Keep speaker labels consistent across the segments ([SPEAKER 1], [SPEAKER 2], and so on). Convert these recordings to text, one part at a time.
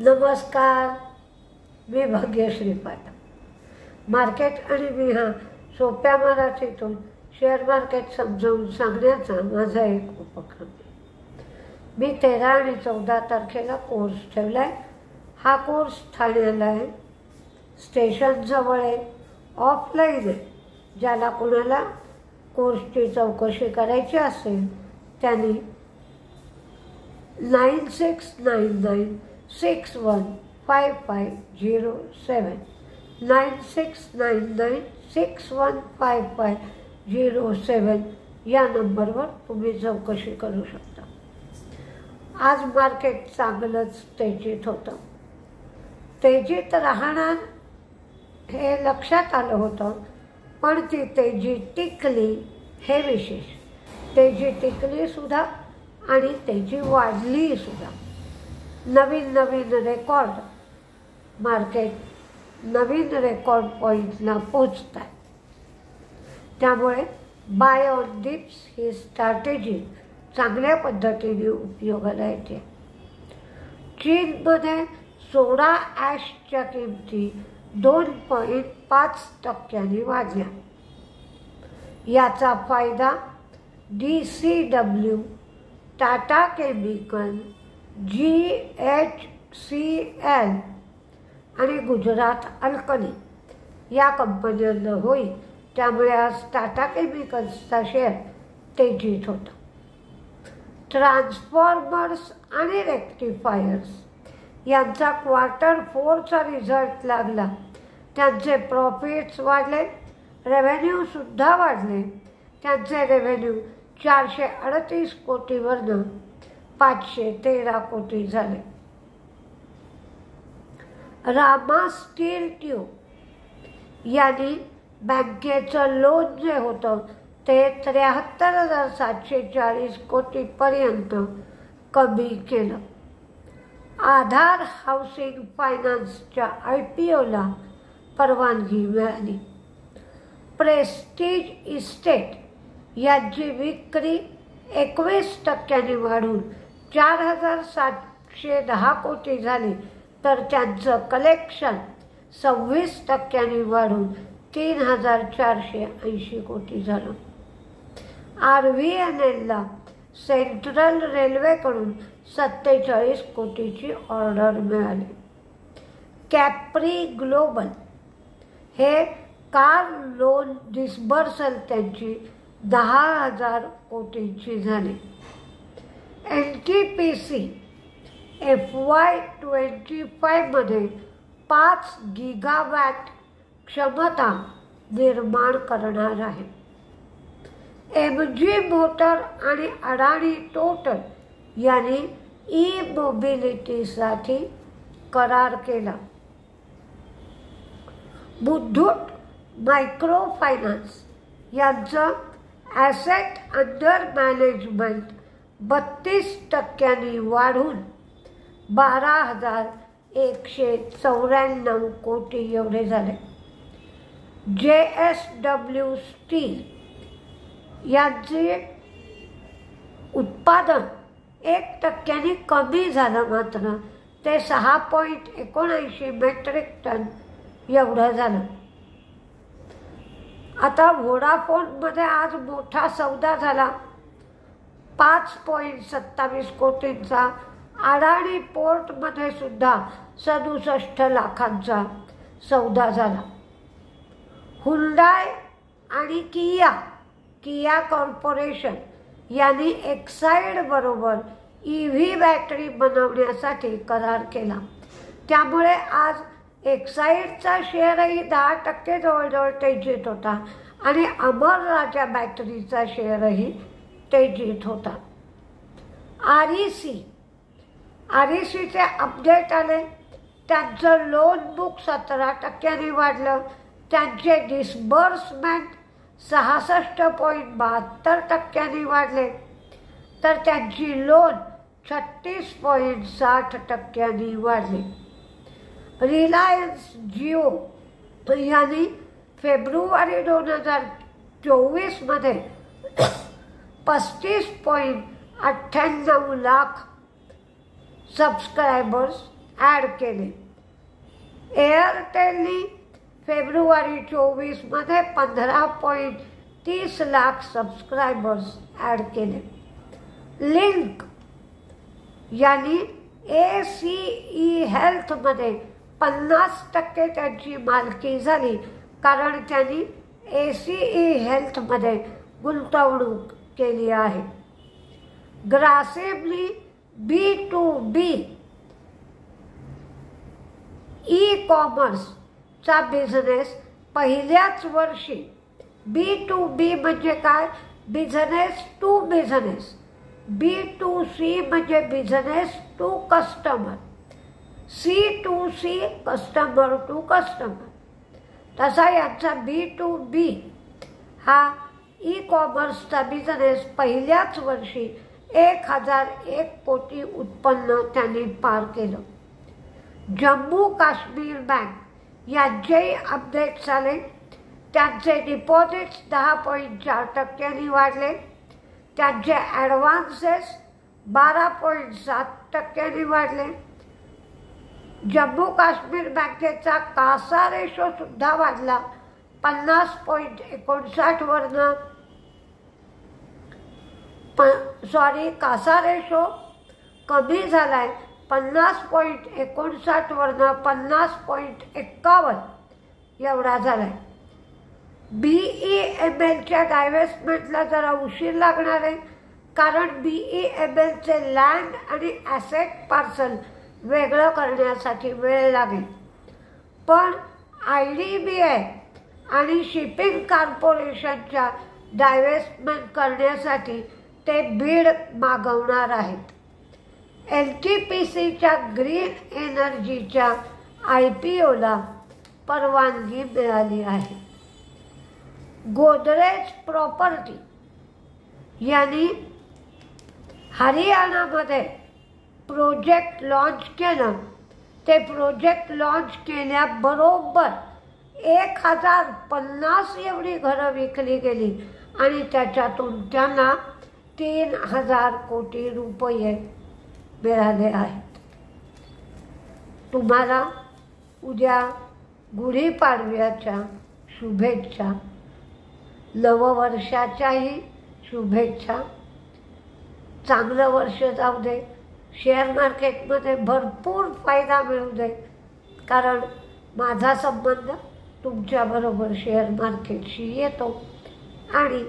[SPEAKER 1] नमस्कार, मी भाग्यश्री पाटील। मार्केट आणि मी हा सोप्या मराठीतून शेअर मार्केट समजावून सांगण्याचा माझा एक उपक्रम आहे। मी 13 आणि 14 तारखेला कोर्स ठेवला आहे। हा कोर्स ठाण्याला आहे, स्टेशन जवळ आहे, ऑफलाईन आहे। ज्याला कोणाला कोर्सची चौकशी करायची असेल त्यांनी 9699615507 9699615507 या नंबरवर तुम्ही चौकशी करू शकता। आज मार्केट चांगलंच तेजीत होतं। तेजीत राहणार हे लक्षात आलं होतं, पण ती तेजी टिकली हे विशेष। तेजी टिकली सुद्धा आणि तेजी वाढली सुद्धा। नवीन रेकॉर्ड मार्केट नवीन रेकॉर्ड पॉईंटला पोचत आहे। त्यामुळे बाय ऑन डिप्स ही स्ट्रॅटेजी चांगल्या पद्धतीने उपयोगाला येते। चीनमध्ये सोडा ॲशच्या किमती 2.5% वाढल्या। याचा फायदा DCW, टाटा केमिकल, GHCL आणि गुजरात अल्कली या कंपन्यांना होईल। त्यामुळे आज टाटा केमिकल्सचा शेअर तेजीत होता। ट्रान्सफॉर्मर्स आणि रेक्टिफायर्स यांचा Q4चा रिझल्ट लागला। त्यांचे प्रॉफिट्स वाढले, रेव्हेन्यूसुद्धा वाढले। त्यांचे रेव्हेन्यू 438 कोटीवरून 513 कोटी झाले। रामा स्टील ट्यूब यांनी बँकेचं लोन जे होतं ते 73,740 कोटीपर्यंत कमी केलं। आधार हाऊसिंग फायनान्सच्या IPOला परवानगी मिळाली। प्रेस्टीज इस्टेट यांची विक्री 21% वाढून 4,710 कोटी झाली, तर त्यांचं कलेक्शन 26% वाढून 3,480 कोटी झालं। RVNLला सेंट्रल रेल्वेकडून 47 कोटीची ऑर्डर मिळाली। कॅप्री ग्लोबल हे कार लोन डिस्बर्सल त्यांची 10,000 कोटींची झाली। NTPC FY25 मध्ये 5 गिगावॅट क्षमता निर्माण करणार आहे। MG मोटर आणि अडाणी टोटल यांनी ई-मोबिलिटीसाठी करार केला। मुथूट मायक्रो फायनान्स यांचं ॲसेट अंडर मॅनेजमेंट 32% वाढून 12,194 कोटी एवढे झाले। JSW स्टील यांचे उत्पादन 1% कमी झालं, मात्र ते 6.79 मेट्रिक टन एवढं झालं। आता व्होडाफोनमध्ये आज मोठा सौदा झाला, 5.27 कोटींचा। अडाणी पोर्टमध्ये सुद्धा 67 लाखांचा सौदा झाला। हुंडाय आणि किया कॉर्पोरेशन यांनी एक्साईड बरोबर EV बॅटरी बनवण्यासाठी करार केला। त्यामुळे आज एक्साईडचा शेअरही 10% जवळजवळ तेजीत होता आणि अमर राजा बॅटरीचा शेअरही तेजीत होता। RECचे अपडेट आले। त्यांचं लोन बुक 17% वाढलं। त्यांचे डिस्बर्समेंट 66.72% वाढले, तर त्यांची लोन 36.60% वाढली। रिलायन्स जिओ यांनी फेब्रुवारी 2024 मध्ये 35.98 लाख सबस्क्रायबर्स ॲड केले. एअरटेलनी फेब्रुवारी 24मध्ये 15.30 लाख सबस्क्रायबर्स ॲड केले. लिंक यांनी ACE हेल्थमध्ये 50% त्यांची मालकी झाली, कारण त्यांनी ACE हेल्थमध्ये गुंतवणूक केली आहे. ग्रासिमने B2B ई-कॉमर्सचा बिझनेस पहिल्याच वर्षी, B2B म्हणजे काय? Business to business. B2C म्हणजे business to customer, C2C customer to customer. तसा यांचा B2B हा ई-कॉमर्सचा बिझनेस पहिल्याच वर्षी 1001 कोटी उत्पन्न त्यांनी पार केलं. जम्मू काश्मीर बँक यांचेही अपडेट्स आले. त्यांचे डिपॉझिट्स 10.4% वाढले. त्यांचे ॲडव्हान्सेस 12.7% वाढले. जम्मू काश्मीर बँकेचा कासा रेशो सुद्धा वाढला. 50.59 वरनं कासा रेशो कमी झालाय. 50.59 वरनं 50.51 एवढा झालाय. BEMLच्या डायव्हेस्टमेंटला जरा उशीर लागणार आहे, कारण BEMLचे लँड आणि ॲसेट पार्सल वेगळं करण्यासाठी वेळ लागेल. पण IDBI आणि शिपिंग कॉर्पोरेशनच्या डायव्हेस्टमेंट करण्यासाठी ते बीड मागवणार आहेत. LTPCच्या ग्रीन एनर्जीच्या IPOला परवानगी मिळाली आहे. गोदरेज प्रॉपर्टी यांनी हरियाणामध्ये प्रोजेक्ट लॉन्च केलं. ते प्रोजेक्ट लॉन्च केल्याबरोबर 1050 एवढी घरं विकली गेली आणि त्याच्यातून त्यांना 3000 कोटी रुपये मिळाले आहेत. तुम्हाला उद्या गुढीपाडव्याच्या शुभेच्छा, नववर्षाच्याही शुभेच्छा. चांगलं वर्ष जाऊ दे. शेअर मार्केटमध्ये भरपूर फायदा मिळू दे, कारण माझा संबंध तुमच्याबरोबर शेअर मार्केटशी येतो. आणि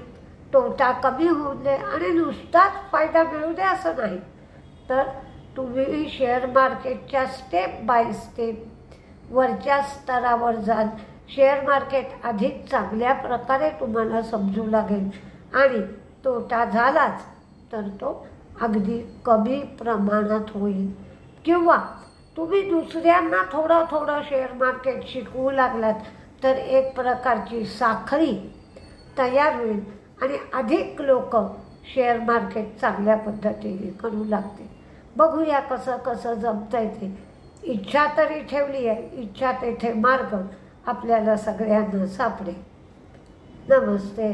[SPEAKER 1] तोटा कमी होऊ दे आणि नुसताच फायदा मिळू दे असं नाही, तर तुम्ही शेअर मार्केटच्या स्टेप बाय स्टेप वरच्या स्तरावर जाल. शेअर मार्केट अधिक चांगल्या प्रकारे तुम्हाला समजू लागेल आणि तोटा झालाच तर तो अगदी कमी प्रमाणात होईल. किंवा तुम्ही दुसऱ्यांना थोडं थोडं शेअर मार्केट शिकवू लागलात तर एक प्रकारची साखळी तयार होईल आणि अधिक लोक शेअर मार्केट चांगल्या पद्धतीने करू लागते. बघूया कसं कसं जमतंय ते. इच्छा तरी ठेवली आहे. इच्छा तेथे मार्ग आपल्याला सगळ्यांना सापडेल. नमस्ते.